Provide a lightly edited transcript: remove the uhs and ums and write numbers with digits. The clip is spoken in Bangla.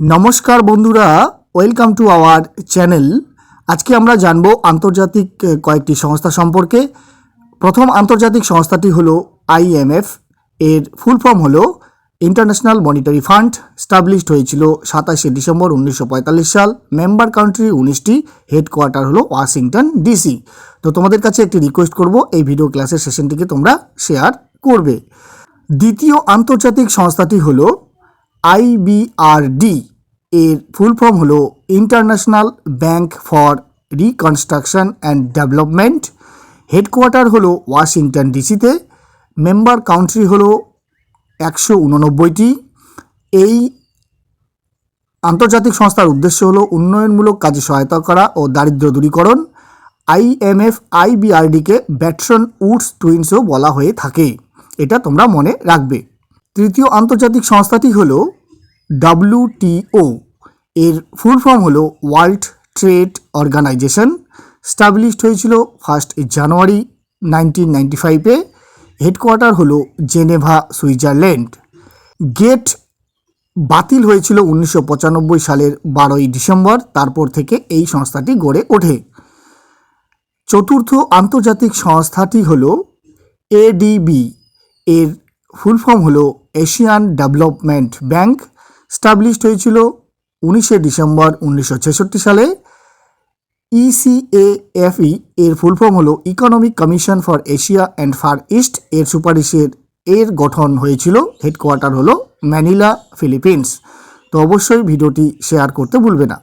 নমস্কার বন্ধুরা, ওয়েলকাম টু আওয়ার চ্যানেল। আজকে আমরা জানব আন্তর্জাতিক কয়েকটি সংস্থা সম্পর্কে। প্রথম আন্তর্জাতিক সংস্থাটি হলো আইএমএফ। এর ফুল ফর্ম হলো ইন্টারন্যাশনাল মনিটারি ফান্ড। স্টাবলিশড হয়েছিল 27শে ডিসেম্বর 1945 সাল। মেম্বার কান্ট্রি 19টি, হেডকোয়ার্টার হলো ওয়াশিংটন ডিসি। তো তোমাদের কাছে একটি রিকোয়েস্ট করব, এই ভিডিও ক্লাসের সেশনটিকে তোমরা শেয়ার করবে। দ্বিতীয় আন্তর্জাতিক সংস্থাটি হলো আইবিআরডি। এর ফুল ফর্ম হলো international bank for reconstruction and development. Headquarter হলো ওয়াশিংটন ডিসিতে। মেম্বার কান্ট্রি হলো 189টি। এই আন্তর্জাতিক সংস্থার উদ্দেশ্য হলো উন্নয়নমূলক কাজে সহায়তা করা ও দারিদ্র্য দূরীকরণ। আইএমএফ আইবিআরডিকে ব্যাটসন উডস টুইন্সও বলা হয়ে থাকে, এটা তোমরা মনে রাখবে। তৃতীয় আন্তর্জাতিক সংস্থাটি হলো WTO। এর ফুল ফর্ম হলো ওয়ার্ল্ড ট্রেড অর্গানাইজেশন। স্টাবলিশড হয়েছিল 1 জানুয়ারি 1995-এ। হেডকোয়ার্টার হলো জেনেভা, সুইজারল্যান্ড। গেট বাতিল হয়েছিল 1995 সালের 12ই ডিসেম্বর। তারপর থেকে এই সংস্থাটি গড়ে ওঠে। চতুর্থ আন্তর্জাতিক সংস্থাটি হলো ADB। এর ফুল ফর্ম হলো এশিয়ান ডেভেলপমেন্ট ব্যাংক। স্টাবলিশড হয়েছিল 19শে ডিসেম্বর 1966 সালে। ECAFE এর ফুল ফর্ম হলো economic commission for Asia and far east. এর সুপারিশের গঠন হয়েছিল। হেডকোয়ার্টার হলো ম্যানিলা, ফিলিপিন্স। তো অবশ্যই ভিডিওটি শেয়ার করতে ভুলবে না।